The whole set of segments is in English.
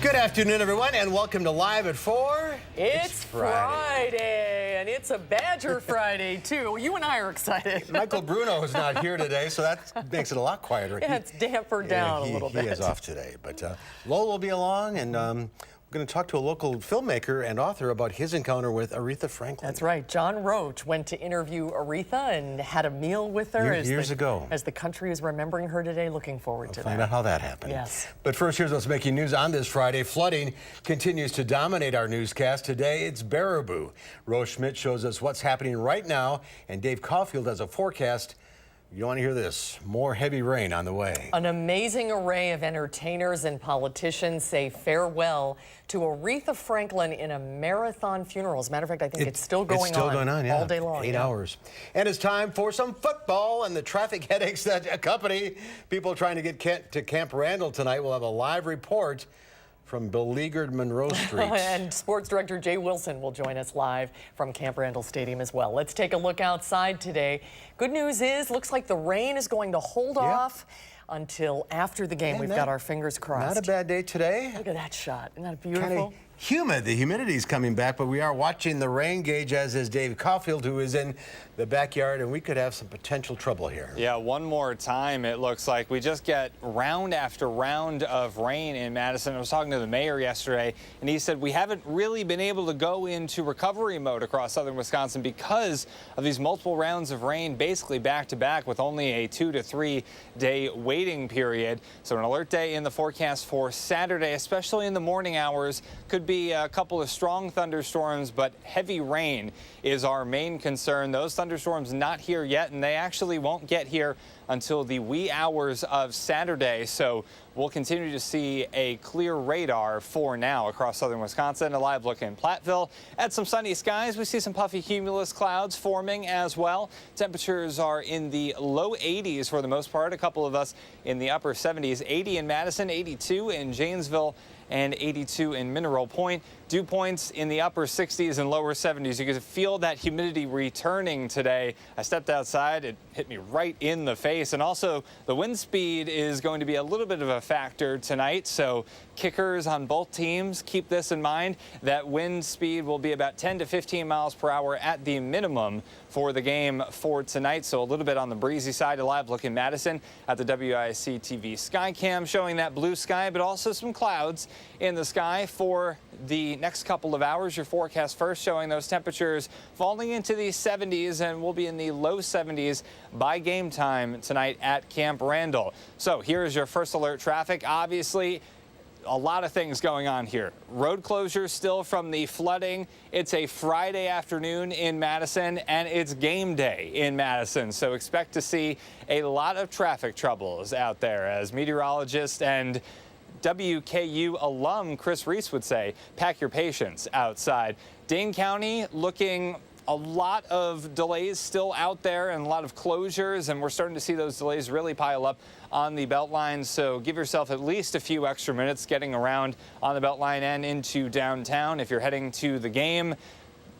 Good afternoon, everyone, and welcome to Live at 4. It's Friday, and it's a Badger Friday, too. You and I are excited. Michael Bruno is not here today, so that makes it a lot quieter. Yeah, it's dampered down a little bit. He is off today, but Lowell will be along, and we're going to talk to a local filmmaker and author about his encounter with Aretha Franklin. That's right. John Roach went to interview Aretha and had a meal with her years ago. As the country is remembering her today. Looking forward to that. Find out how that happened. Yes. But first, here's what's making news on this Friday. Flooding continues to dominate our newscast. Today, it's Baraboo. Rose Schmidt shows us what's happening right now, and Dave Caulfield has a forecast. You want to hear this? More heavy rain on the way. An amazing array of entertainers and politicians say farewell to Aretha Franklin in a marathon funeral. As a matter of fact, I think it's still going on. It's still going on, yeah. All day long. 8 hours. And it's time for some football and the traffic headaches that accompany people trying to get to Camp Randall tonight. We'll have a live report from beleaguered Monroe Street. And sports director Jay Wilson will join us live from Camp Randall Stadium as well. Let's take a look outside today. Good news is, looks like the rain is going to hold off until after the game. We've got our fingers crossed. Not a bad day today. Look at that shot. Isn't that beautiful? Kinda humid. The humidity's coming back, but we are watching the rain gauge, as is Dave Caulfield, who is in the backyard, and we could have some potential trouble here. Yeah, one more time, it looks like. We just get round after round of rain in Madison. I was talking to the mayor yesterday, and he said we haven't really been able to go into recovery mode across southern Wisconsin because of these multiple rounds of rain, basically back to back, with only a 2 to 3 day waiting period. So an alert day in the forecast for Saturday, especially in the morning hours. Could be a couple of strong thunderstorms, but heavy rain is our main concern. Those thunderstorms not here yet, and they actually won't get here until the wee hours of Saturday. So we'll continue to see a clear radar for now across southern Wisconsin. A live look in Platteville at some sunny skies. We see some puffy cumulus clouds forming as well. Temperatures are in the low 80s for the most part. A couple of us in the upper 70s. 80 in Madison, 82 in Janesville, and 82 in Mineral Point. Dew points in the upper 60s and lower 70s. You can feel that humidity returning today. I stepped outside, it hit me right in the face. And also the wind speed is going to be a little bit of a factor tonight. So kickers on both teams, keep this in mind. That wind speed will be about 10 to 15 miles per hour at the minimum for the game for tonight. So a little bit on the breezy side. A live look in Madison at the WISC-TV sky cam showing that blue sky, but also some clouds in the sky for the next couple of hours. Your forecast first showing those temperatures falling into the 70s, and we'll be in the low 70s by game time tonight at Camp Randall. So here's your first alert traffic. Obviously, a lot of things going on here. Road closures still from the flooding. It's a Friday afternoon in Madison, and it's game day in Madison. So expect to see a lot of traffic troubles out there, as meteorologist and WKU alum Chris Reese would say, pack your patience outside. Dane County looking a lot of delays still out there and a lot of closures, and we're starting to see those delays really pile up on the Beltline. So give yourself at least a few extra minutes getting around on the Beltline and into downtown. If you're heading to the game,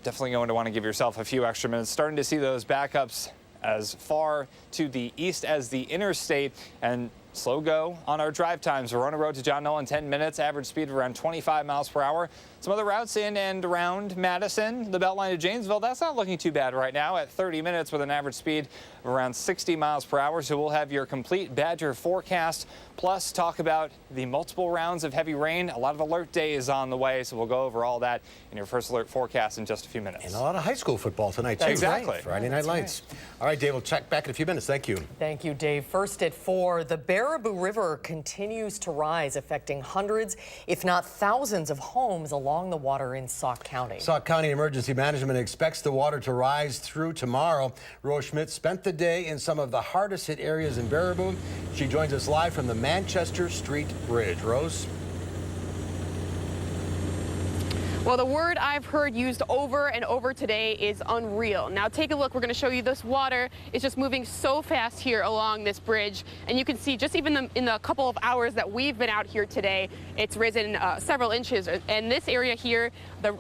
definitely going to want to give yourself a few extra minutes. Starting to see those backups as far to the east as the interstate, and slow go on our drive times. Verona Road to John Nolan, 10 minutes, average speed of around 25 miles per hour. Some other routes in and around Madison, the Beltline to Janesville, that's not looking too bad right now at 30 minutes with an average speed of around 60 miles per hour. So we'll have your complete Badger forecast, plus talk about the multiple rounds of heavy rain. A lot of alert days on the way, so we'll go over all that in your first alert forecast in just a few minutes. And a lot of high school football tonight, too. Exactly. Friday Night Lights. Right. All right, Dave, we'll check back in a few minutes. Thank you. Thank you, Dave. First at 4, the Baraboo River continues to rise, affecting hundreds, if not thousands, of homes along the water in Sauk County. Sauk County Emergency Management expects the water to rise through tomorrow. Rose Schmidt spent the day in some of the hardest hit areas in Baraboo. She joins us live from the Manchester Street Bridge. Rose? Well, the word I've heard used over and over today is unreal. Now take a look. We're going to show you this water is just moving so fast here along this bridge. And you can see just even in the couple of hours that we've been out here today, it's risen several inches. And this area here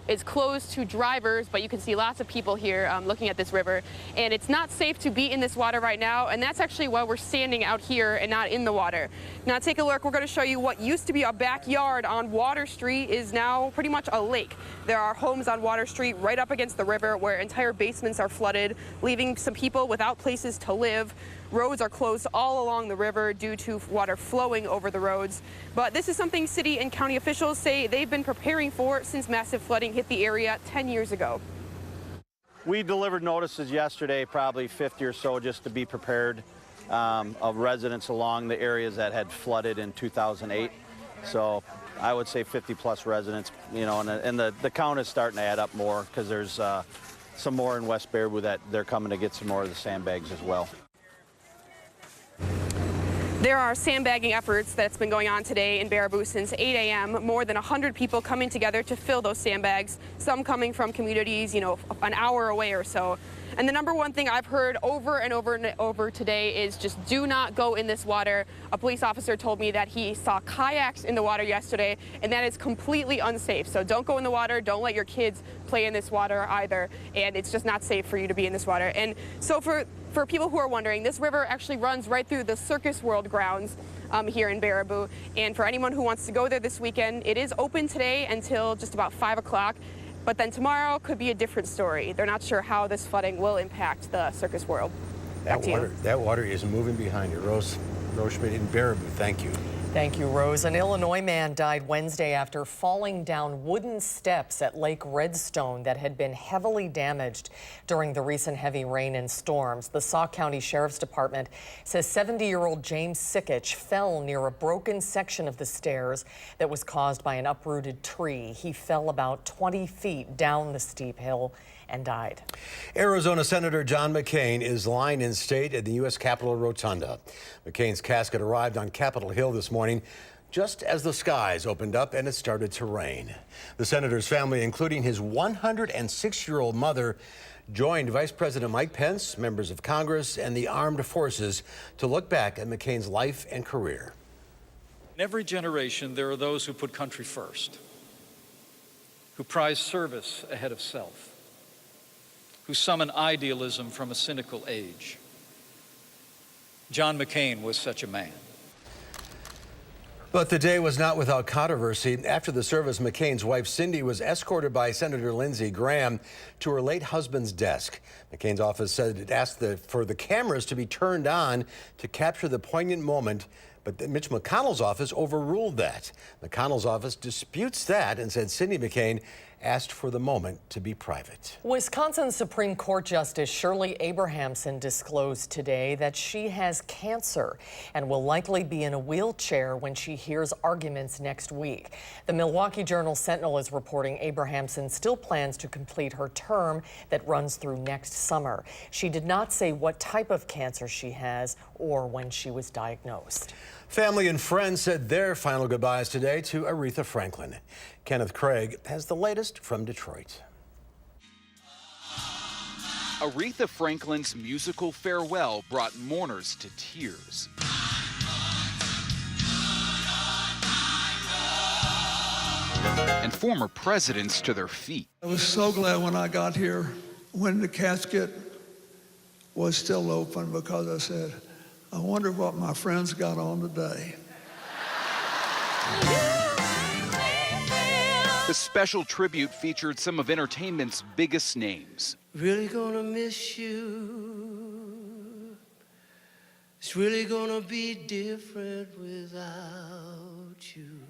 is closed to drivers, but you can see lots of people here looking at this river. And it's not safe to be in this water right now. And that's actually why we're standing out here and not in the water. Now take a look. We're going to show you what used to be a backyard on Water Street is now pretty much a lake. There are homes on Water Street right up against the river where entire basements are flooded, leaving some people without places to live. Roads are closed all along the river due to water flowing over the roads. But this is something city and county officials say they've been preparing for since massive flooding hit the area 10 years ago. We delivered notices yesterday, probably 50 or so, just to be prepared, of residents along the areas that had flooded in 2008. So I would say 50-plus residents, you know, and the count is starting to add up more because there's some more in West Baraboo that they're coming to get some more of the sandbags as well. There are sandbagging efforts that's been going on today in Baraboo since 8 a.m. More than 100 people coming together to fill those sandbags, some coming from communities, you know, an hour away or so. And the number one thing I've heard over and over and over today is just do not go in this water. A police officer told me that he saw kayaks in the water yesterday, and that is completely unsafe. So don't go in the water. Don't let your kids play in this water either. And it's just not safe for you to be in this water. And so for people who are wondering, this river actually runs right through the Circus World grounds here in Baraboo. And for anyone who wants to go there this weekend, it is open today until just about 5 o'clock. But then tomorrow could be a different story. They're not sure how this flooding will impact the Circus World. That water is moving behind you. Rose Schmidt in Baraboo, thank you. Thank you, Rose. An Illinois man died Wednesday after falling down wooden steps at Lake Redstone that had been heavily damaged during the recent heavy rain and storms. The Sauk County Sheriff's Department says 70-year-old James Sickich fell near a broken section of the stairs that was caused by an uprooted tree. He fell about 20 feet down the steep hill and died. Arizona Senator John McCain is lying in state at the U.S. Capitol Rotunda. McCain's casket arrived on Capitol Hill this morning just as the skies opened up and it started to rain. The senator's family, including his 106-year-old mother, joined Vice President Mike Pence, members of Congress, and the armed forces to look back at McCain's life and career. In every generation, there are those who put country first, who prize service ahead of self, who summon idealism from a cynical age. John McCain was such a man. But the day was not without controversy. After the service, McCain's wife, Cindy, was escorted by Senator Lindsey Graham to her late husband's desk. McCain's office said it asked for the cameras to be turned on to capture the poignant moment, but Mitch McConnell's office overruled that. McConnell's office disputes that and said Cindy McCain asked for the moment to be private. Wisconsin Supreme Court Justice Shirley Abrahamson disclosed today that she has cancer and will likely be in a wheelchair when she hears arguments next week. The Milwaukee Journal-Sentinel is reporting Abrahamson still plans to complete her term that runs through next summer. She did not say what type of cancer she has or when she was diagnosed. Family and friends said their final goodbyes today to Aretha Franklin. Kenneth Craig has the latest from Detroit. Aretha Franklin's musical farewell brought mourners to tears. And former presidents to their feet. I was so glad when I got here, when the casket was still open, because I said, I wonder what my friends got on today. The special tribute featured some of entertainment's biggest names. Really gonna miss you. It's really gonna be different without you.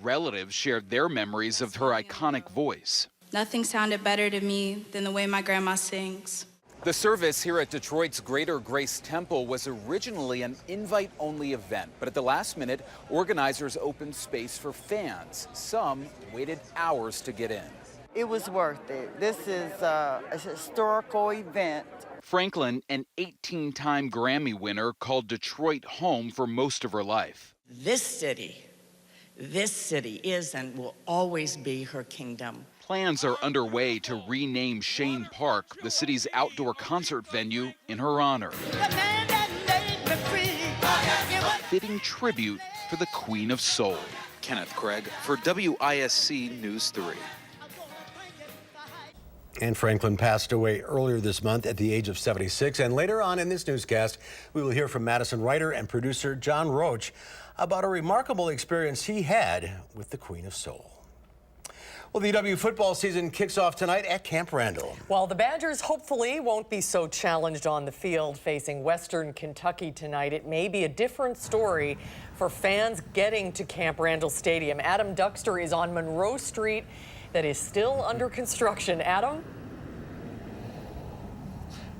Relatives shared their memories of her iconic voice. Nothing sounded better to me than the way my grandma sings. The service here at Detroit's Greater Grace Temple was originally an invite-only event, but at the last minute, organizers opened space for fans. Some waited hours to get in. It was worth it. This is a historical event. Franklin, an 18-time Grammy winner, called Detroit home for most of her life. This city is and will always be her kingdom. Plans are underway to rename Shane Park, the city's outdoor concert venue, in her honor. Fitting tribute for the Queen of Soul. Kenneth Craig for WISC News 3. Anne Franklin passed away earlier this month at the age of 76. And later on in this newscast, we will hear from Madison writer and producer John Roach about a remarkable experience he had with the Queen of Soul. Well, the UW football season kicks off tonight at Camp Randall. Well, the Badgers hopefully won't be so challenged on the field facing Western Kentucky tonight. It may be a different story for fans getting to Camp Randall Stadium. Adam Duxter is on Monroe Street that is still under construction. Adam?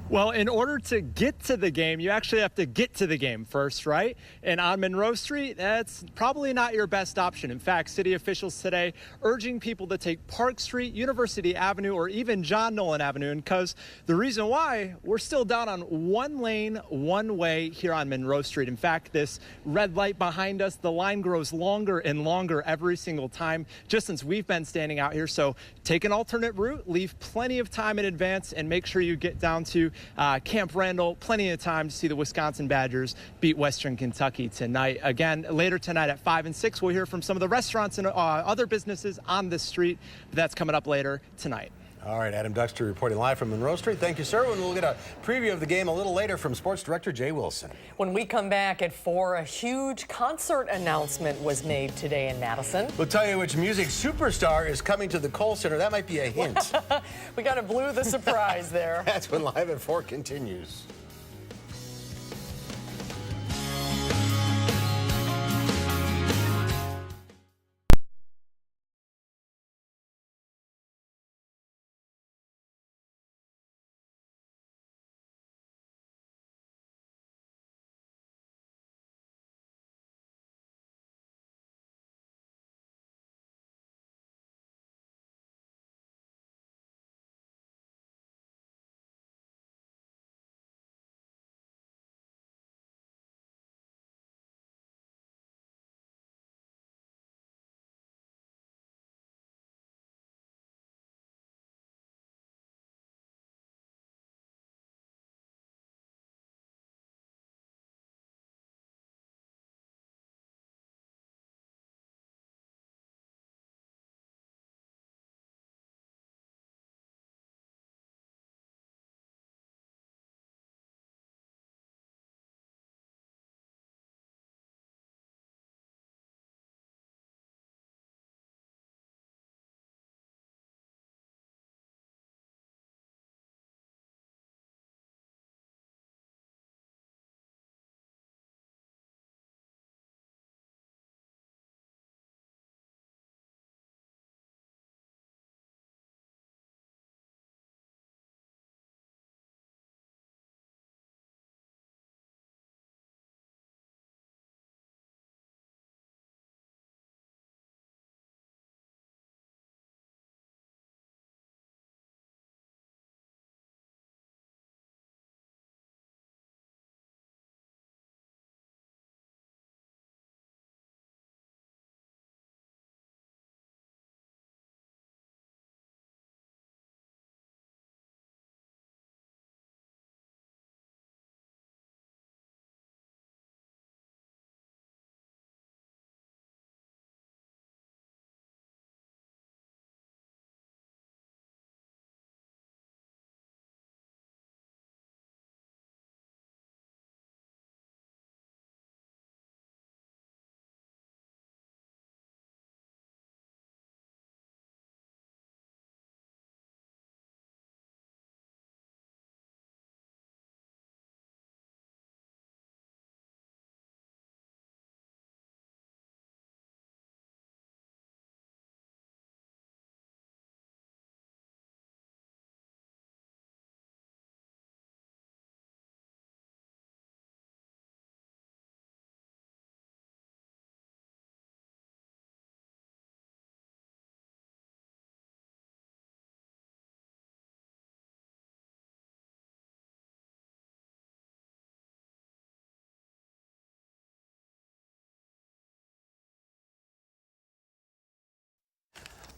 Well, in order to get to the game, you actually have to get to the game first, right? And on Monroe Street, that's probably not your best option. In fact, city officials today urging people to take Park Street, University Avenue, or even John Nolan Avenue. And because the reason why, we're still down on one lane, one way here on Monroe Street. In fact, this red light behind us, the line grows longer and longer every single time, just since we've been standing out here. So take an alternate route, leave plenty of time in advance, and make sure you get down to Camp Randall. Plenty of time to see the Wisconsin Badgers beat Western Kentucky tonight. Again, later tonight at 5 and 6, we'll hear from some of the restaurants and other businesses on this street. But that's coming up later tonight. All right, Adam Duxter reporting live from Monroe Street. Thank you, sir. And we'll get a preview of the game a little later from sports director Jay Wilson. When we come back at 4, a huge concert announcement was made today in Madison. We'll tell you which music superstar is coming to the Kohl Center. That might be a hint. We got to blew the surprise there. That's when Live at 4 continues.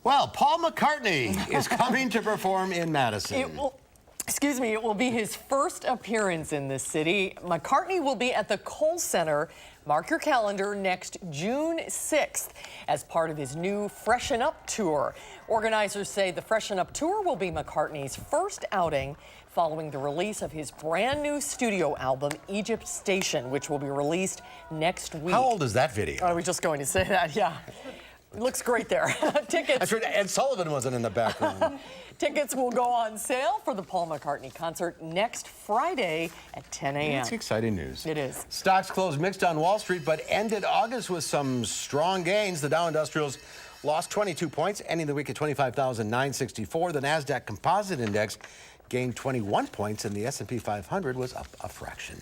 Well, Paul McCartney is coming to perform in Madison. It will be his first appearance in this city. McCartney will be at the Kohl Center. Mark your calendar, next June 6th as part of his new Freshen Up tour. Organizers say the Freshen Up tour will be McCartney's first outing following the release of his brand new studio album, Egypt Station, which will be released next week. How old is that video? I was just going to say that, yeah. Looks great there. Tickets. That's right, Ed Sullivan wasn't in the background. Tickets will go on sale for the Paul McCartney concert next Friday at 10 a.m. That's exciting news. It is. Stocks closed mixed on Wall Street, but ended August with some strong gains. The Dow Industrials lost 22 points, ending the week at 25,964. The NASDAQ Composite Index gained 21 points, and the S&P 500 was up a fraction.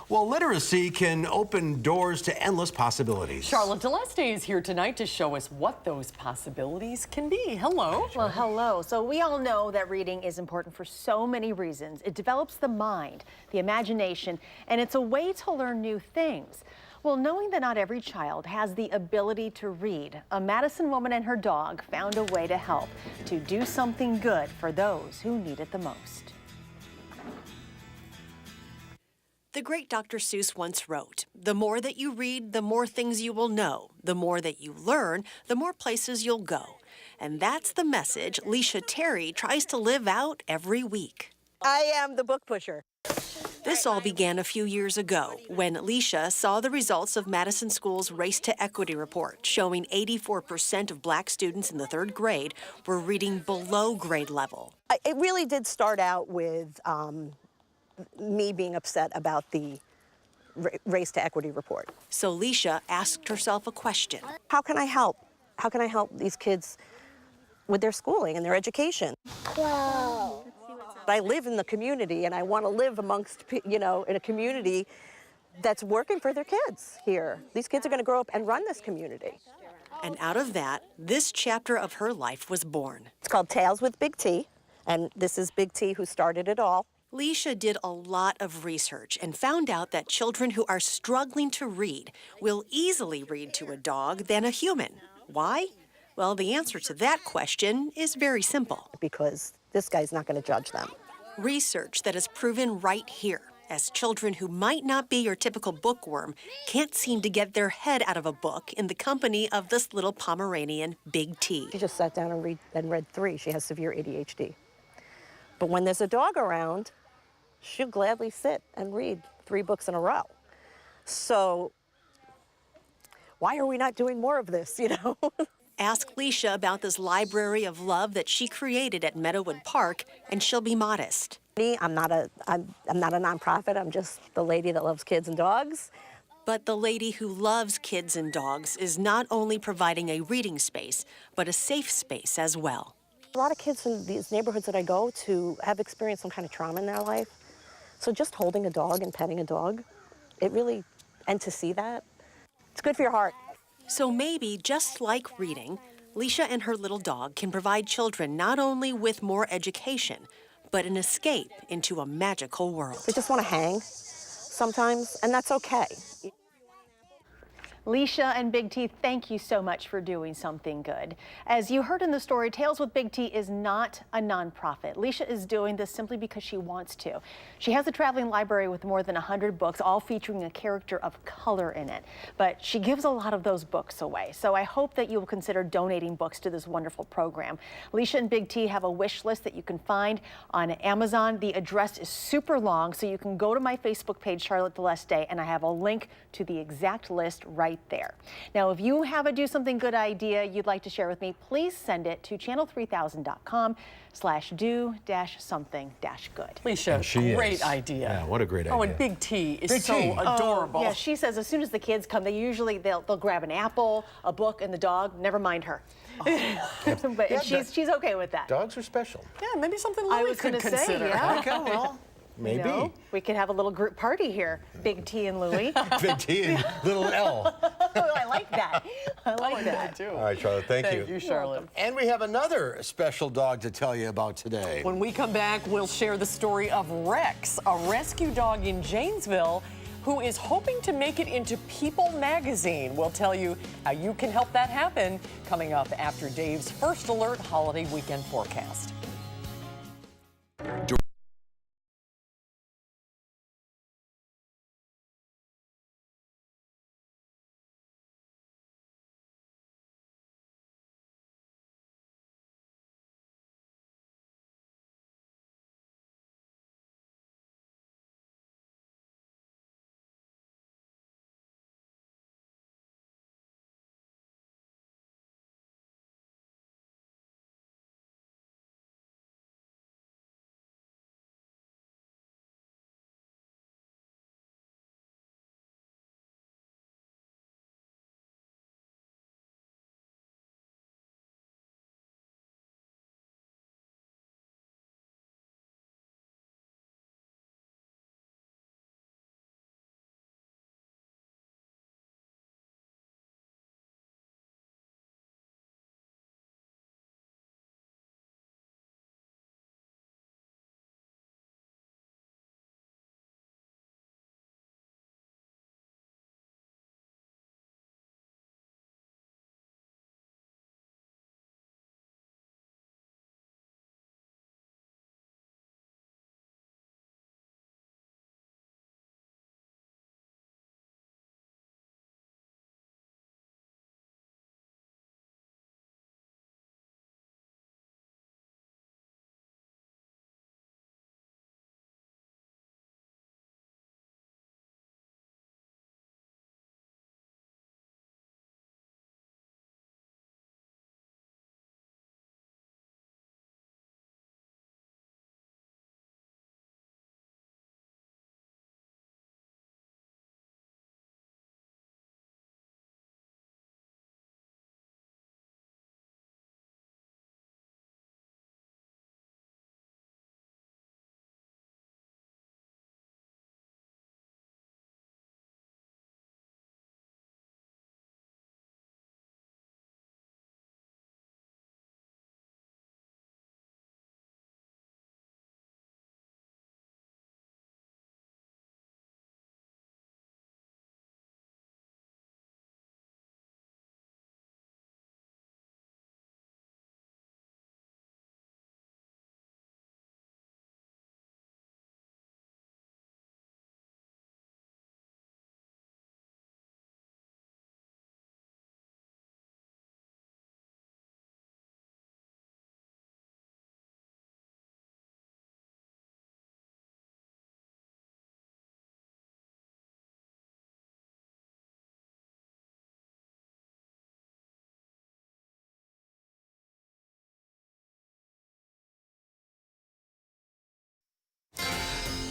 Well, literacy can open doors to endless possibilities. Charlotte Deleste is here tonight to show us what those possibilities can be. Hello. Well, hello. So we all know that reading is important for so many reasons. It develops the mind, the imagination, and it's a way to learn new things. Well, knowing that not every child has the ability to read, a Madison woman and her dog found a way to help, to do something good for those who need it the most. The great Dr. Seuss once wrote, "The more that you read, the more things you will know. The more that you learn, the more places you'll go." And that's the message Leisha Terry tries to live out every week. I am the book pusher. This all began a few years ago when Leisha saw the results of Madison School's Race to Equity report, showing 84% of black students in the 3rd grade were reading below grade level. It really did start out with me being upset about the Race to Equity report. So Leisha asked herself a question. How can I help? How can I help these kids with their schooling and their education? Wow. I live in the community, and I want to live amongst, in a community that's working for their kids here. These kids are going to grow up and run this community. And out of that, this chapter of her life was born. It's called Tales with Big T, and this is Big T who started it all. Leisha did a lot of research and found out that children who are struggling to read will easily read to a dog than a human. Why? Well, the answer to that question is very simple. Because this guy's not going to judge them. Research that is proven right here, as children who might not be your typical bookworm can't seem to get their head out of a book in the company of this little Pomeranian, Big T. She just sat down and read 3. She has severe ADHD. But when there's a dog around, she'll gladly sit and read 3 books in a row. So why are we not doing more of this, Ask Leisha about this library of love that she created at Meadowood Park, and she'll be modest. I'm not a nonprofit. I'm just the lady that loves kids and dogs. But the lady who loves kids and dogs is not only providing a reading space, but a safe space as well. A lot of kids in these neighborhoods that I go to have experienced some kind of trauma in their life. So just holding a dog and petting a dog, and to see that, it's good for your heart. So maybe, just like reading, Leisha and her little dog can provide children not only with more education, but an escape into a magical world. They just want to hang sometimes, and that's okay. Leisha and Big T, thank you so much for doing something good. As you heard in the story, Tales with Big T is not a nonprofit. Leisha is doing this simply because she wants to. She has a traveling library with more than 100 books, all featuring a character of color in it. But she gives a lot of those books away. So I hope that you will consider donating books to this wonderful program. Leisha and Big T have a wish list that you can find on Amazon. The address is super long, so you can go to my Facebook page, Charlotte Deleste, and I have a link to the exact list right there. Now, if you have a do something good idea you'd like to share with me, please send it to channel3000.com/do-something-good. Leisha, great idea. Yeah, what a great idea. Oh, and Big T is Big so T. adorable. Yeah, she says as soon as the kids come, they'll grab an apple, a book, and the dog. Never mind her. But she's okay with that. Dogs are special. Yeah, maybe something I Lily was could going to consider. say, yeah. Okay, well, maybe. We could have a little group party here, Big T and Louie. Big T and little L. Oh, I like that. I like that. too. All right, Charlotte, thank you. Thank you, Charlotte. And we have another special dog to tell you about today. When we come back, we'll share the story of Rex, a rescue dog in Janesville, who is hoping to make it into People magazine. We'll tell you how you can help that happen coming up after Dave's First Alert holiday weekend forecast.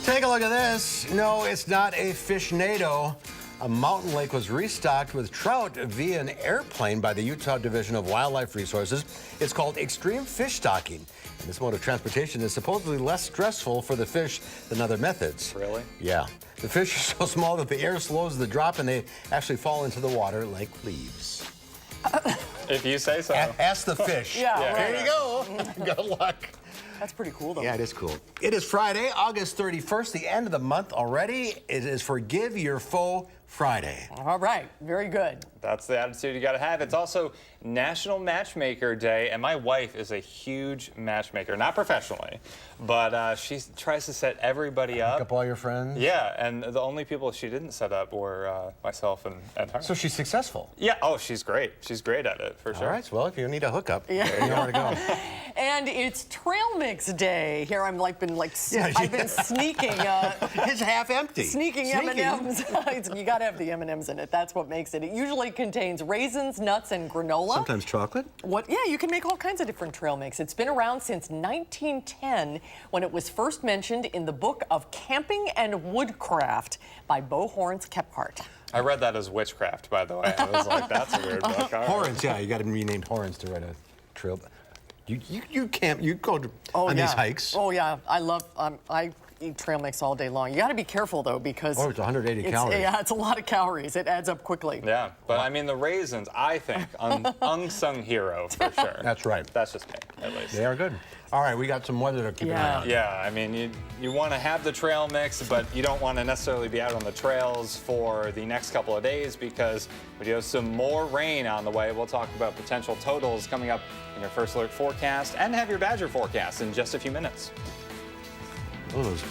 Take a look at this. No, it's not a fishnado. A mountain lake was restocked with trout via an airplane by the Utah Division of Wildlife Resources. It's called extreme fish stocking. And this mode of transportation is supposedly less stressful for the fish than other methods. Really? Yeah. The fish are so small that the air slows the drop and they actually fall into the water like leaves. If you say so. Ask the fish. Yeah, There you go. Good luck. That's pretty cool, though. Yeah, it is cool. It is Friday, August 31st, the end of the month already. It is Forgive Your Foe Friday. All right, very good. That's the attitude you got to have. It's also National Matchmaker Day, and my wife is a huge matchmaker. Not professionally, but she tries to set everybody up. Hook up all your friends? Yeah, and the only people she didn't set up were myself and her. So she's successful? Yeah, oh, she's great. She's great at it, for sure. All right, well, if you need a hookup, Yeah. there you know where to go. And it's Trail Mix Day. Here I've been sneaking. It's half empty. Sneaking M&Ms. You got to have the M&Ms in it. That's what makes it. It usually contains raisins, nuts, and granola. Sometimes chocolate. Yeah, you can make all kinds of different trail mix. It's been around since 1910 when it was first mentioned in the book of Camping and Woodcraft by Bo Horns Kephart. I read that as witchcraft, by the way. I was like, that's a weird book. Horns, yeah, you got to be named Horns to write a trail. You camp, you go on these hikes. Oh yeah, I love. eat trail mix all day long. You got to be careful though, because it's 180 calories. Yeah, it's a lot of calories. It adds up quickly. Yeah, but I mean the raisins, I think, unsung hero for sure. That's right. That's just me, at least. They are good. All right, we got some weather to keep an eye on. Yeah, I mean, you want to have the trail mix, but you don't want to necessarily be out on the trails for the next couple of days because we do have some more rain on the way. We'll talk about potential totals coming up in your First Alert forecast and have your Badger forecast in just a few minutes. Those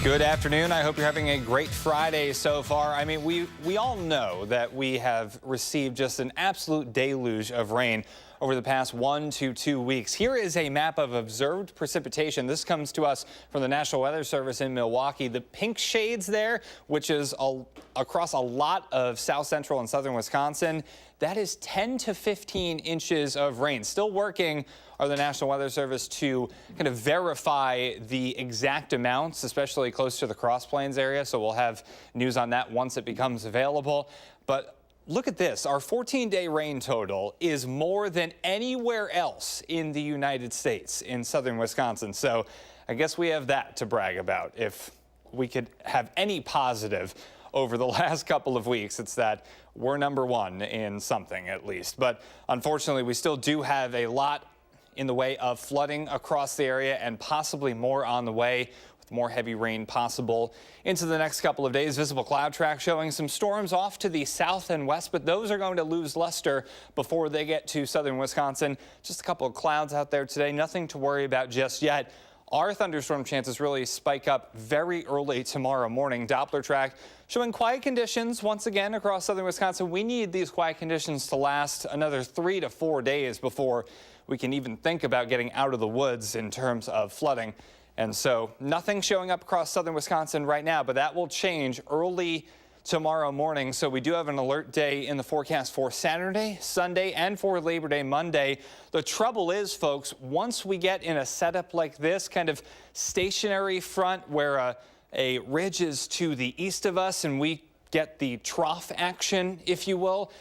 Good afternoon. I hope you're having a great Friday so far. I mean, we all know that we have received just an absolute deluge of rain over the past 1 to 2 weeks. Here is a map of observed precipitation. This comes to us from the National Weather Service in Milwaukee. The pink shades there, which is across a lot of south central and southern Wisconsin, that is 10 to 15 inches of rain. Still working are the National Weather Service to kind of verify the exact amounts, especially close to the Cross Plains area. So we'll have news on that once it becomes available. But look at this. Our 14-day rain total is more than anywhere else in the United States in southern Wisconsin. So I guess we have that to brag about. If we could have any positive over the last couple of weeks, it's that we're #1 in something at least. But unfortunately, we still do have a lot in the way of flooding across the area and possibly more on the way, with more heavy rain possible into the next couple of days. Visible cloud track showing some storms off to the south and west, but those are going to lose luster before they get to southern Wisconsin. Just a couple of clouds out there today. Nothing to worry about just yet. Our thunderstorm chances really spike up very early tomorrow morning. Doppler track showing quiet conditions once again across southern Wisconsin. We need these quiet conditions to last another 3 to 4 days before we can even think about getting out of the woods in terms of flooding. And so nothing showing up across southern Wisconsin right now, but that will change early tomorrow morning. So we do have an alert day in the forecast for Saturday, Sunday, and for Labor Day Monday. The trouble is, folks, once we get in a setup like this, kind of stationary front where a ridge is to the east of us and we get the trough action, if you will,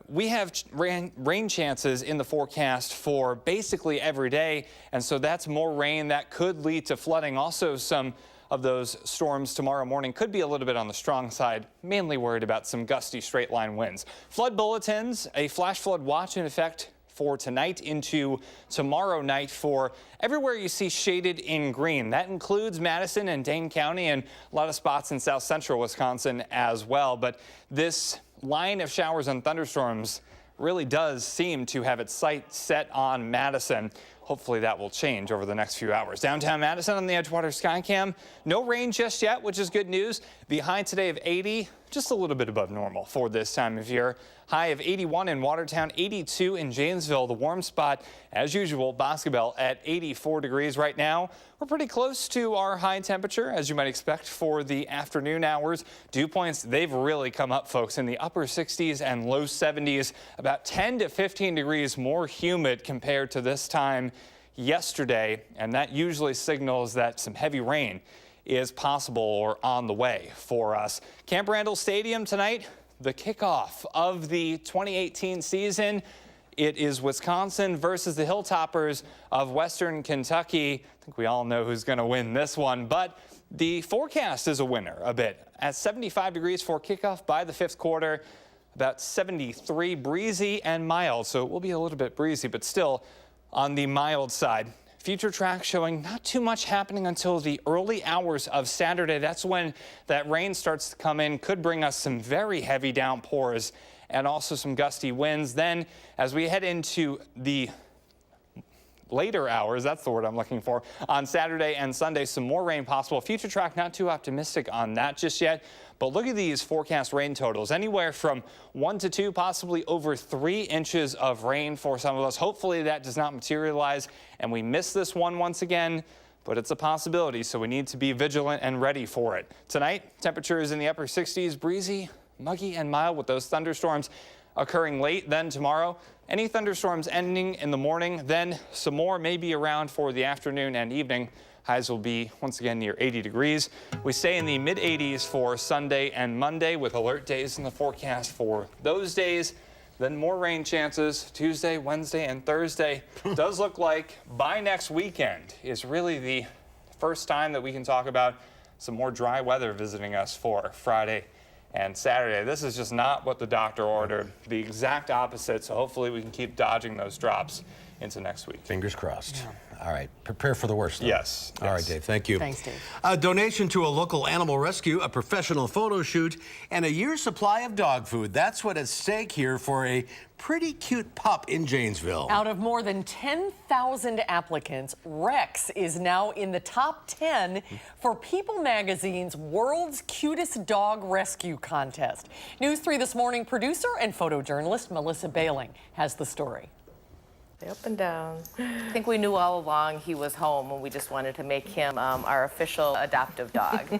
we have rain chances in the forecast for basically every day. And so that's more rain that could lead to flooding. Also, some of those storms tomorrow morning could be a little bit on the strong side, mainly worried about some gusty straight line winds. Flood bulletins, a flash flood watch in effect for tonight into tomorrow night for everywhere you see shaded in green. That includes Madison and Dane County and a lot of spots in south central Wisconsin as well. But this line of showers and thunderstorms really does seem to have its sight set on Madison. Hopefully that will change over the next few hours. Downtown Madison on the Edgewater Skycam, no rain just yet, which is good news. The high today of 80, just a little bit above normal for this time of year. High of 81 in Watertown, 82 in Janesville. The warm spot, as usual, Boscobel at 84 degrees right now. We're pretty close to our high temperature, as you might expect, for the afternoon hours. Dew points, they've really come up, folks, in the upper 60s and low 70s, about 10 to 15 degrees more humid compared to this time yesterday. And that usually signals that some heavy rain is possible or on the way for us. Camp Randall Stadium tonight, the kickoff of the 2018 season. It is Wisconsin versus the Hilltoppers of Western Kentucky. I think we all know who's going to win this one, but the forecast is a winner a bit. At 75 degrees for kickoff by the fifth quarter, about 73, breezy and mild. So it will be a little bit breezy, but still on the mild side. Future track showing not too much happening until the early hours of Saturday. That's when that rain starts to come in, could bring us some very heavy downpours and also some gusty winds. Then as we head into the later hours, that's the word I'm looking for, on Saturday and Sunday, some more rain possible. Future track not too optimistic on that just yet. But look at these forecast rain totals, anywhere from 1 to 2, possibly over 3 inches of rain for some of us. Hopefully that does not materialize and we miss this one once again, but it's a possibility, so we need to be vigilant and ready for it. Tonight, temperatures in the upper 60s, breezy, muggy and mild with those thunderstorms occurring late. Then tomorrow, any thunderstorms ending in the morning, then some more may be around for the afternoon and evening. Highs will be once again near 80 degrees. We stay in the mid 80s for Sunday and Monday with alert days in the forecast for those days. Then more rain chances Tuesday, Wednesday, and Thursday. Does look like by next weekend is really the first time that we can talk about some more dry weather visiting us for Friday and Saturday. This is just not what the doctor ordered, the exact opposite. So hopefully we can keep dodging those drops into next week. Fingers crossed. Yeah. All right. Prepare for the worst, though. Yes. All right, Dave. Thank you. Thanks, Dave. A donation to a local animal rescue, a professional photo shoot, and a year's supply of dog food. That's what's at stake here for a pretty cute pup in Janesville. Out of more than 10,000 applicants, Rex is now in the top 10 for People Magazine's World's Cutest Dog Rescue Contest. News 3 This Morning producer and photojournalist Melissa Bailing has the story. Up and down. I think we knew all along he was home, and we just wanted to make him our official adoptive dog.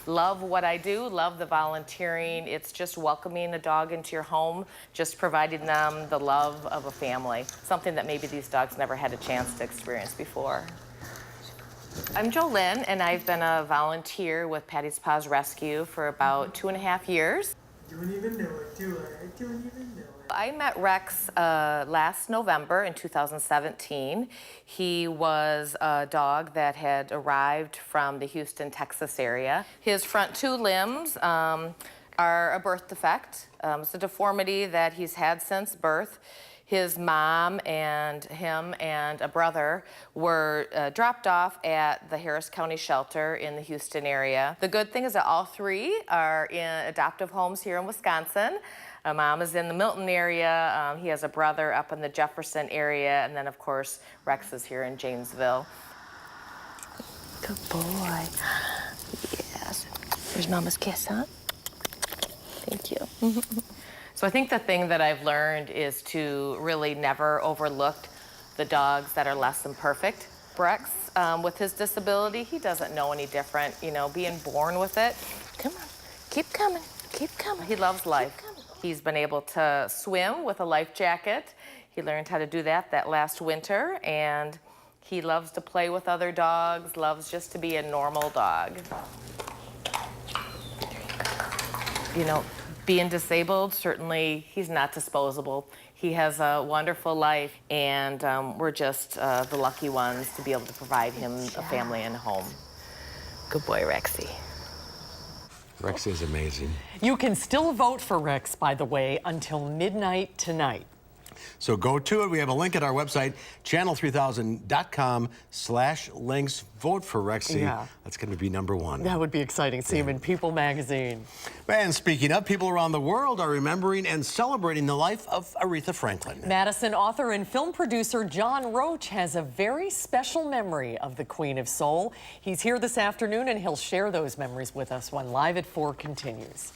Love what I do, love the volunteering. It's just welcoming a dog into your home, just providing them the love of a family, something that maybe these dogs never had a chance to experience before. I'm Jolynn, and I've been a volunteer with Patty's Paws Rescue for about 2.5 years. Don't even know it, do I? Don't even know it. I met Rex last November in 2017. He was a dog that had arrived from the Houston, Texas area. His front 2 limbs are a birth defect. It's a deformity that he's had since birth. His mom and him and a brother were dropped off at the Harris County Shelter in the Houston area. The good thing is that all 3 are in adoptive homes here in Wisconsin. Mom is in the Milton area. He has a brother up in the Jefferson area. And then, of course, Rex is here in Janesville. Good boy. Yes. Here's Mama's kiss, huh? Thank you. So I think the thing that I've learned is to really never overlook the dogs that are less than perfect. Rex, with his disability, he doesn't know any different, you know, being born with it. Come on, keep coming. Keep coming. He loves life. He's been able to swim with a life jacket. He learned how to do that last winter, and he loves to play with other dogs, loves just to be a normal dog. You know, being disabled, certainly he's not disposable. He has a wonderful life, and we're just the lucky ones to be able to provide him a family and a home. Good boy, Rexy. Rexy is amazing. You can still vote for Rex, by the way, until midnight tonight. So go to it. We have a link at our website, channel3000.com/links. Vote for Rexy. Yeah. That's going to be #1. That would be exciting. See him in People magazine. And speaking of, people around the world are remembering and celebrating the life of Aretha Franklin. Madison author and film producer John Roach has a very special memory of the Queen of Soul. He's here this afternoon, and he'll share those memories with us when Live at 4 continues.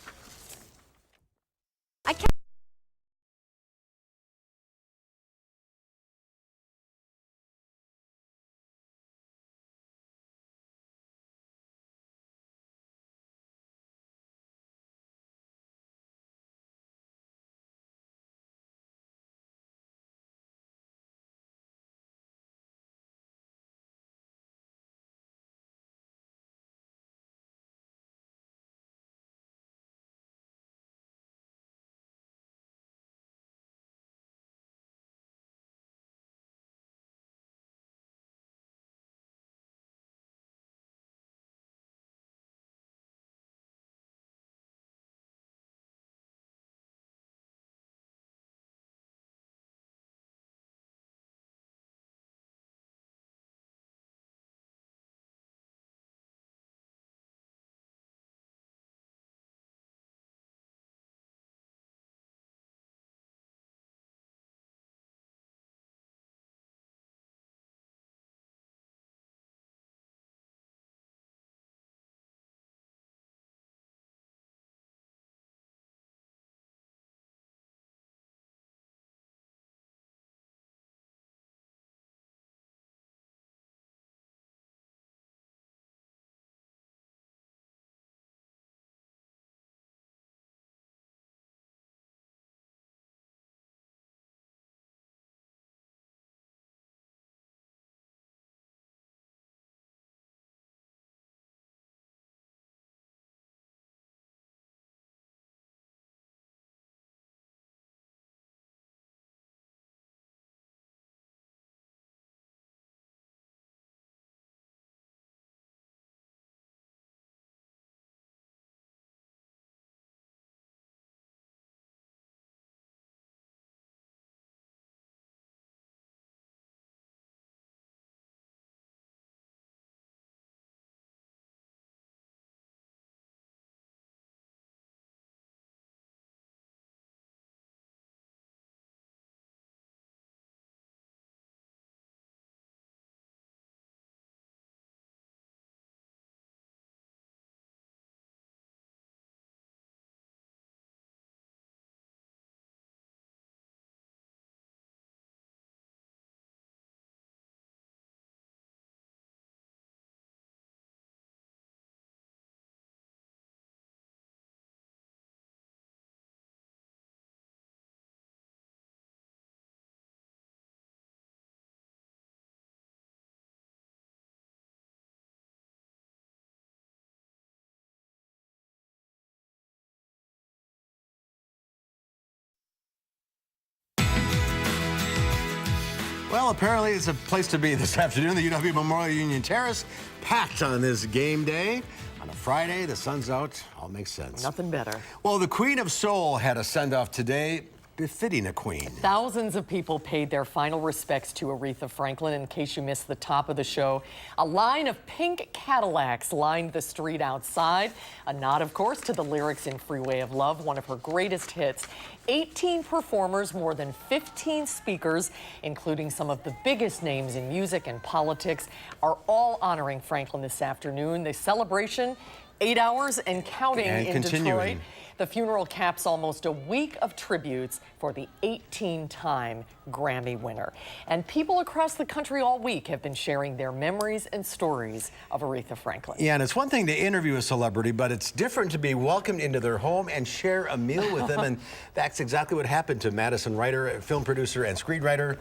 Well, apparently it's a place to be this afternoon. The UW Memorial Union Terrace, packed on this game day. On a Friday, the sun's out, all makes sense. Nothing better. Well, the Queen of Soul had a send-off today, befitting a queen. Thousands of people paid their final respects to Aretha Franklin. In case you missed the top of the show, a line of pink Cadillacs lined the street outside. A nod, of course, to the lyrics in Freeway of Love, one of her greatest hits. 18 performers, more than 15 speakers, including some of the biggest names in music and politics, are all honoring Franklin this afternoon. The celebration, 8 hours and counting in continuing. Detroit. The funeral caps almost a week of tributes for the 18-time Grammy winner. And people across the country all week have been sharing their memories and stories of Aretha Franklin. Yeah, and it's one thing to interview a celebrity, but it's different to be welcomed into their home and share a meal with them. And that's exactly what happened to Madison writer, film producer, and screenwriter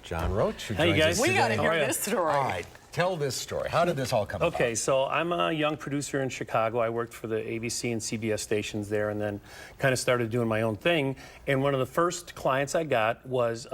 John Roach, who joins us We today. got to hear this story. All right, tell this story. How did this all come about? Okay, so I'm a young producer in Chicago. I worked for the ABC and CBS stations there, and then kind of started doing my own thing. And one of the first clients I got was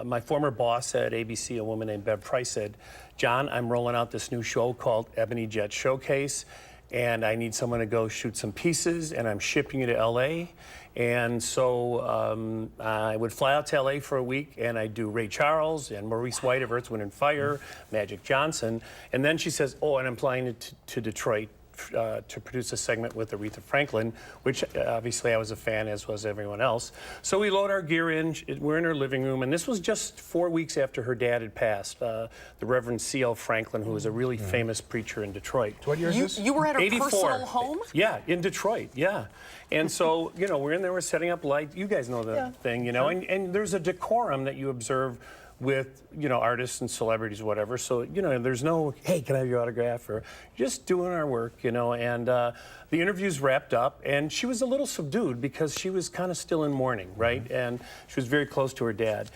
my former boss at ABC, a woman named Bev Price, said, "John, I'm rolling out this new show called Ebony Jet Showcase, and I need someone to go shoot some pieces, and I'm shipping you to LA." And so I would fly out to LA for a week, and I'd do Ray Charles and Maurice White of Earth, Wind and Fire, Magic Johnson. And then she says, "Oh, and I'm flying to Detroit to produce a segment with Aretha Franklin," which obviously I was a fan, as was everyone else. So we load our gear in, we're in her living room, and this was just 4 weeks after her dad had passed, the Reverend C.L. Franklin, who was a really famous preacher in Detroit. So what year is this? You were at her 84. personal home? Yeah, in Detroit, yeah. And so, you know, we're in there, we're setting up lights. You guys know the thing, you know, and there's a decorum that you observe with, you know, artists and celebrities, whatever. So, you know, there's no, "Hey, can I have your autograph?" or just doing our work, you know. And the interviews wrapped up, and she was a little subdued because she was kind of still in mourning, right? And she was very close to her dad.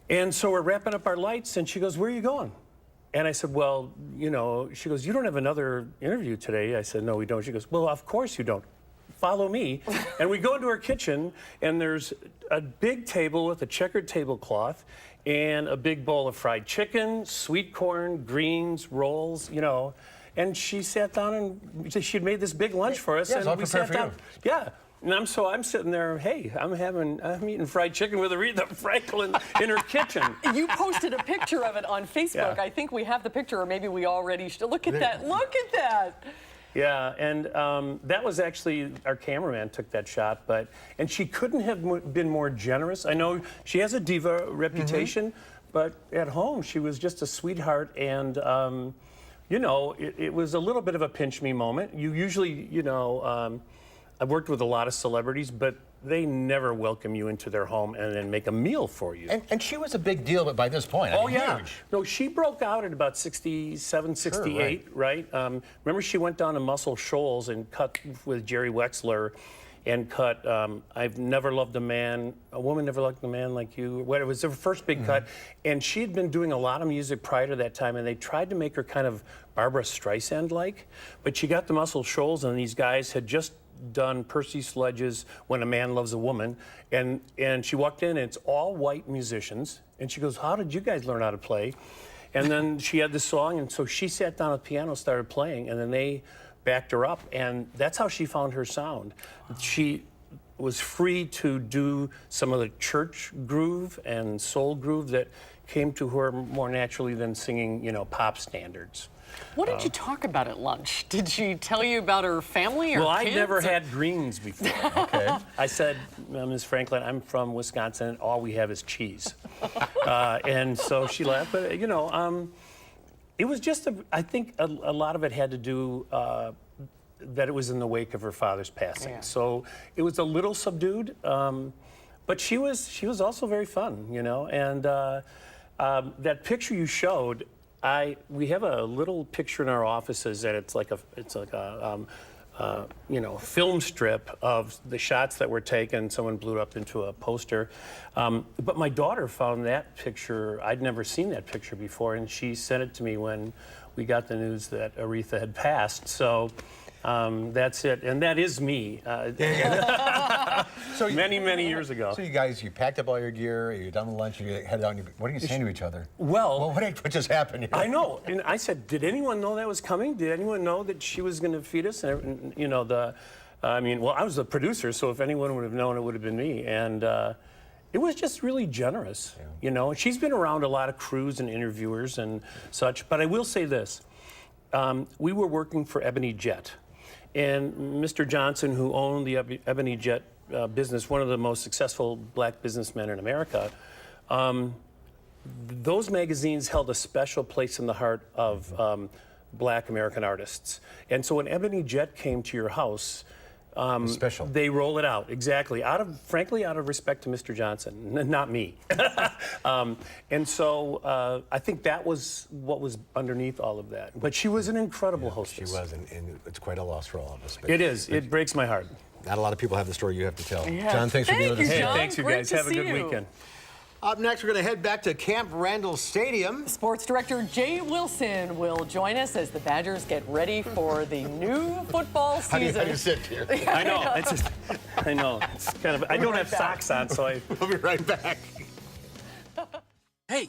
And so we're wrapping up our lights, and she goes, "Where are you going?" And I said, "Well, you know," she goes, "You don't have another interview today." I said, "No, we don't." She goes, "Well, of course you don't. Follow me." And we go into her kitchen, and there's a big table with a checkered tablecloth and a big bowl of fried chicken, sweet corn, greens, rolls, you know. And she sat down, and she had made this big lunch for us, Yeah, and we sat down. You. Yeah. And I'm sitting there, hey, I'm eating fried chicken with Aretha Franklin in her kitchen. You posted a picture of it on Facebook. Yeah. I think we have the picture, or maybe we already should. Look at that. Look at that. Yeah, and that was actually, our cameraman took that shot, and she couldn't have been more generous. I know she has a diva reputation, but at home she was just a sweetheart, and you know, it was a little bit of a pinch me moment. You usually, you know, I've worked with a lot of celebrities, but they never welcome you into their home and then make a meal for you. And she was a big deal, but by this point, oh, I mean, yeah. huge. No, she broke out at about 67, 68, right? Remember, she went down to Muscle Shoals and cut with Jerry Wexler and cut I've Never Loved a Man, a Woman Never Loved a Man Like You. It was her first big cut. And she had been doing a lot of music prior to that time, and they tried to make her kind of Barbara Streisand-like. But she got to Muscle Shoals, and these guys had just done Percy Sledge's When a Man Loves a Woman, and she walked in, and it's all white musicians, and she goes, "How did you guys learn how to play?" And then she had this song, and so she sat down at the piano, started playing, and then they backed her up, and that's how she found her sound. She was free to do some of the church groove and soul groove that came to her more naturally than singing, you know, pop standards. What did you talk about at lunch? Did she tell you about her family or Well, kids? I'd never had greens before. Okay. I said, "Ms. Franklin, I'm from Wisconsin, and all we have is cheese." And so she laughed. But, you know, it was just, I think a lot of it had to do that it was in the wake of her father's passing. Yeah. So it was a little subdued, but she was also very fun, you know. And that picture you showed, we have a little picture in our offices, and it's like a you know, film strip of the shots that were taken. Someone blew it up into a poster. But my daughter found that picture. I'd never seen that picture before, and she sent it to me when we got the news that Aretha had passed. So that's it, and that is me. So many years ago. So you packed up all your gear, you're done with lunch, you headed out, what are you saying to each other? Well, what just happened here? I know, and I said, did anyone know that was coming? Did anyone know that she was going to feed us? And, you know, I mean, well, I was the producer, so if anyone would have known, it would have been me. And it was just really generous, you know. She's been around a lot of crews and interviewers and such, but I will say this. We were working for Ebony Jet, and Mr. Johnson, who owned the Ebony Jet business, one of the most successful black businessmen in America, those magazines held a special place in the heart of black American artists. And so when Ebony Jet came to your house, Special. They roll it out, exactly. Frankly, out of respect to Mr. Johnson, not me. And so I think that was what was underneath all of that. But she was an incredible hostess. She was, and it's quite a loss for all of us. But It is. It breaks my heart. Not a lot of people have the story you have to tell. Yeah. John, thanks for being with us. Hey, thanks, you guys. Have a good weekend. Up next, we're going to head back to Camp Randall Stadium. Sports director Jay Wilson will join us as the Badgers get ready for the new football season. How do you sit here? I know. I know. It's kind of. I don't have socks on, so I. We'll be right back. Hey.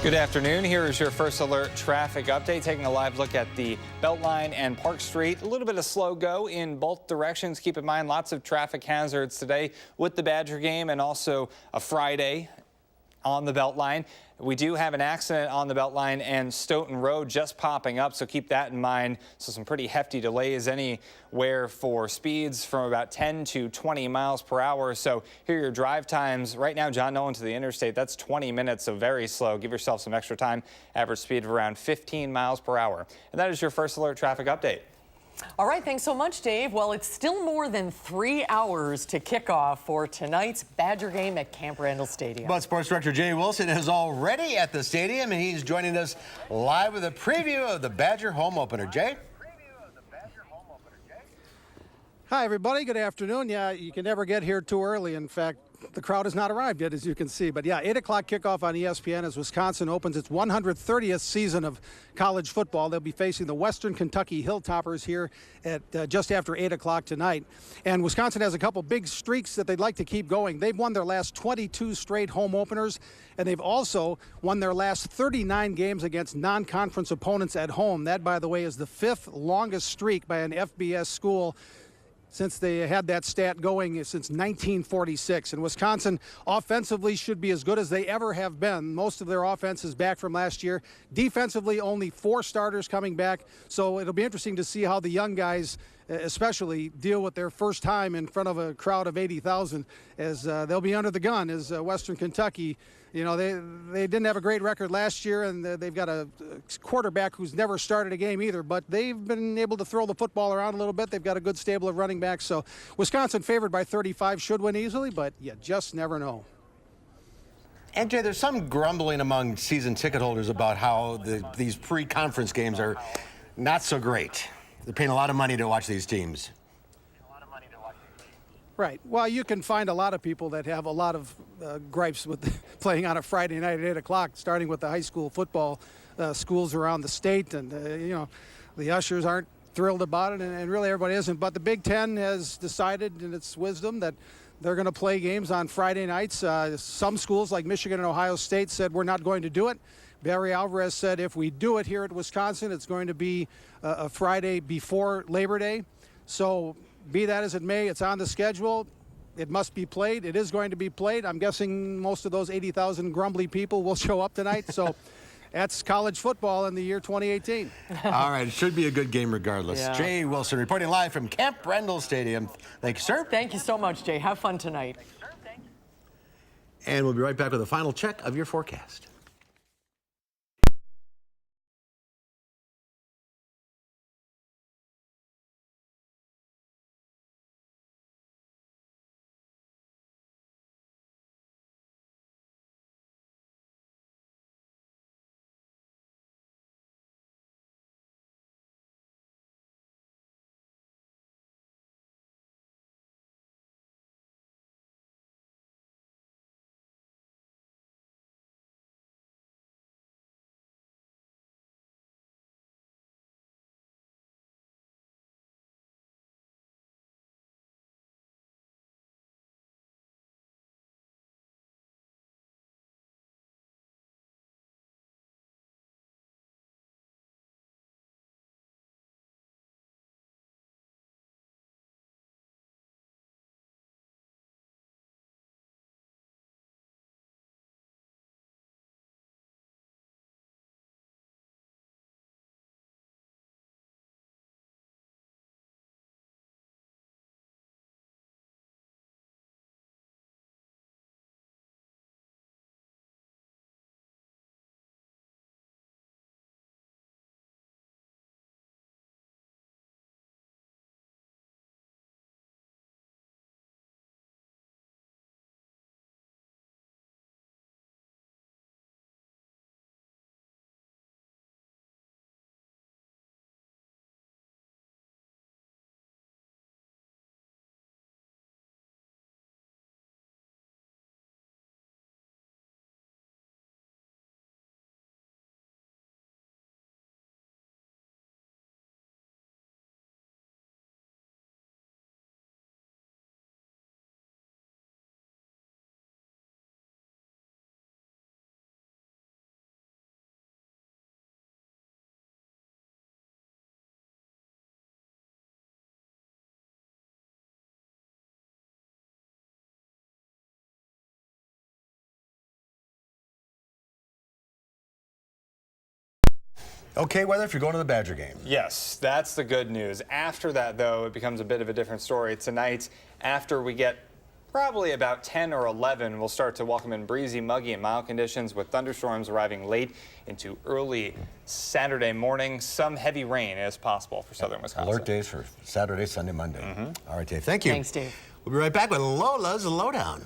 Good afternoon. Here is your first alert traffic update. Taking a live look at the Beltline and Park Street. A little bit of slow go in both directions. Keep in mind lots of traffic hazards today with the Badger game and also a Friday on the Beltline. We do have an accident on the Beltline and Stoughton Road just popping up, so keep that in mind. So some pretty hefty delays anywhere for speeds from about 10 to 20 miles per hour. So here are your drive times. Right now, John Nolan to the interstate, that's 20 minutes, so very slow. Give yourself some extra time. Average speed of around 15 miles per hour. And that is your first alert traffic update. All right, thanks so much, Dave. Well, it's still more than 3 hours to kick off for tonight's Badger game at Camp Randall Stadium. But Sports Director Jay Wilson is already at the stadium, and he's joining us live with a preview of the Badger home opener. Jay? Hi, everybody. Good afternoon. Yeah, you can never get here too early. In fact, the crowd has not arrived yet, as you can see. But yeah, 8 o'clock kickoff on ESPN as Wisconsin opens its 130th season of college football. They'll be facing the Western Kentucky Hilltoppers here at just after 8 o'clock tonight. And Wisconsin has a couple big streaks that they'd like to keep going. They've won their last 22 straight home openers, and they've also won their last 39 games against non-conference opponents at home. That, by the way, is the 5th longest streak by an FBS school since they had that stat going since 1946. And Wisconsin offensively should be as good as they ever have been. Most of their offense is back from last year. Defensively, only 4 starters coming back. So it'll be interesting to see how the young guys especially deal with their first time in front of a crowd of 80,000, as they'll be under the gun as Western Kentucky. You know, they didn't have a great record last year, and they've got a quarterback who's never started a game either, but they've been able to throw the football around a little bit. They've got a good stable of running backs. So Wisconsin favored by 35, should win easily, but you just never know. And Jay, there's some grumbling among season ticket holders about how these pre-conference games are not so great. They're paying a lot of money to watch these teams. Right. Well, you can find a lot of people that have a lot of gripes with playing on a Friday night at 8 o'clock, starting with the high school football schools around the state. And, you know, the ushers aren't thrilled about it, and really everybody isn't. But the Big Ten has decided in its wisdom that they're going to play games on Friday nights. Some schools like Michigan and Ohio State said we're not going to do it. Barry Alvarez said if we do it here at Wisconsin, it's going to be a Friday before Labor Day. So be that as it may, it's on the schedule. It must be played. It is going to be played. I'm guessing most of those 80,000 grumbly people will show up tonight. So that's college football in the year 2018. All right, it should be a good game regardless. Yeah. Jay Wilson reporting live from Camp Randall Stadium. Thank you, sir. Thank you so much, Jay. Have fun tonight. And we'll be right back with a final check of your forecast. Okay, weather if you're going to the Badger game. Yes, that's the good news. After that, though, it becomes a bit of a different story. Tonight, after we get probably about 10 or 11, we'll start to welcome in breezy, muggy, and mild conditions with thunderstorms arriving late into early Saturday morning. Some heavy rain is possible for southern Wisconsin. Alert days for Saturday, Sunday, Monday. All right, Dave, thank you. Thanks, Dave. We'll be right back with Lola's Lowdown.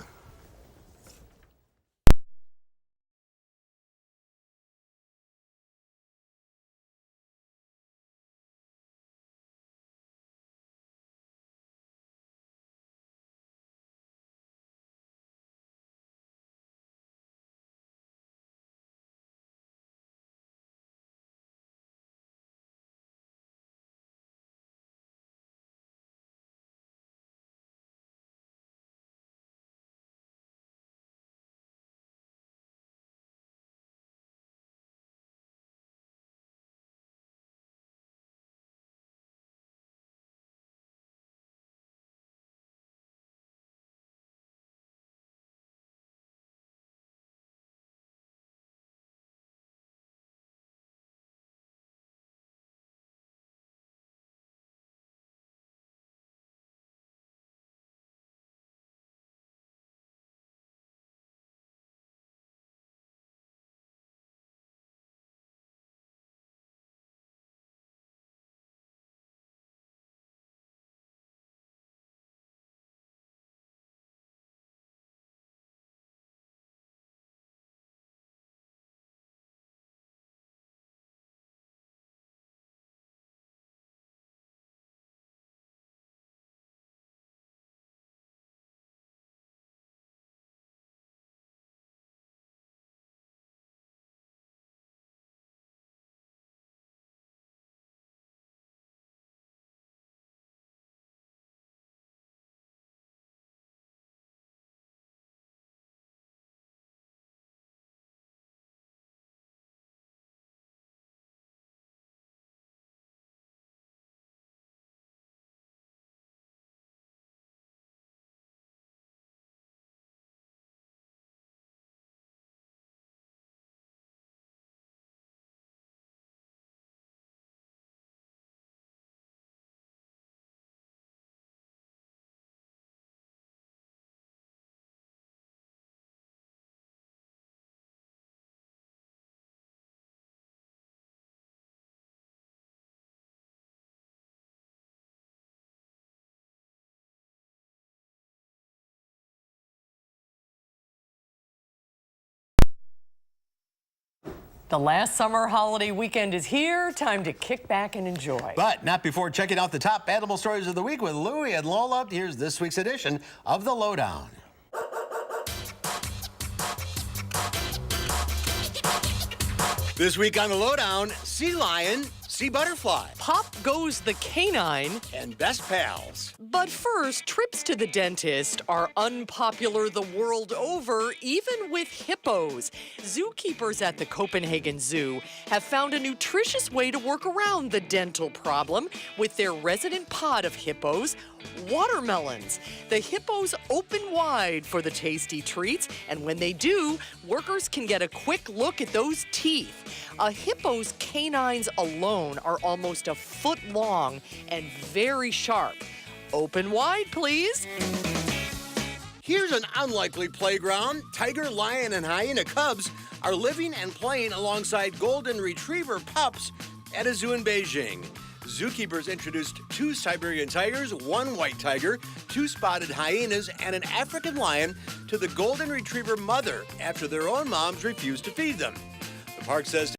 The last summer holiday weekend is here. Time to kick back and enjoy. But not before checking out the top animal stories of the week with Louie and Lola. Here's this week's edition of The Lowdown. This week on The Lowdown, sea lion, sea butterfly, Pop goes the canine, and best pals. But first, trips to the dentist are unpopular the world over, even with hippos. Zookeepers at the Copenhagen Zoo have found a nutritious way to work around the dental problem with their resident pod of hippos, watermelons. The hippos open wide for the tasty treats, and when they do, workers can get a quick look at those teeth. A hippo's canines alone are almost a foot long and very sharp. Open wide, please. Here's an unlikely playground. Tiger, lion, and hyena cubs are living and playing alongside golden retriever pups at a zoo in Beijing. Zookeepers introduced 2 Siberian tigers, 1 white tiger, 2 spotted hyenas, and an African lion to the golden retriever mother after their own moms refused to feed them. The park says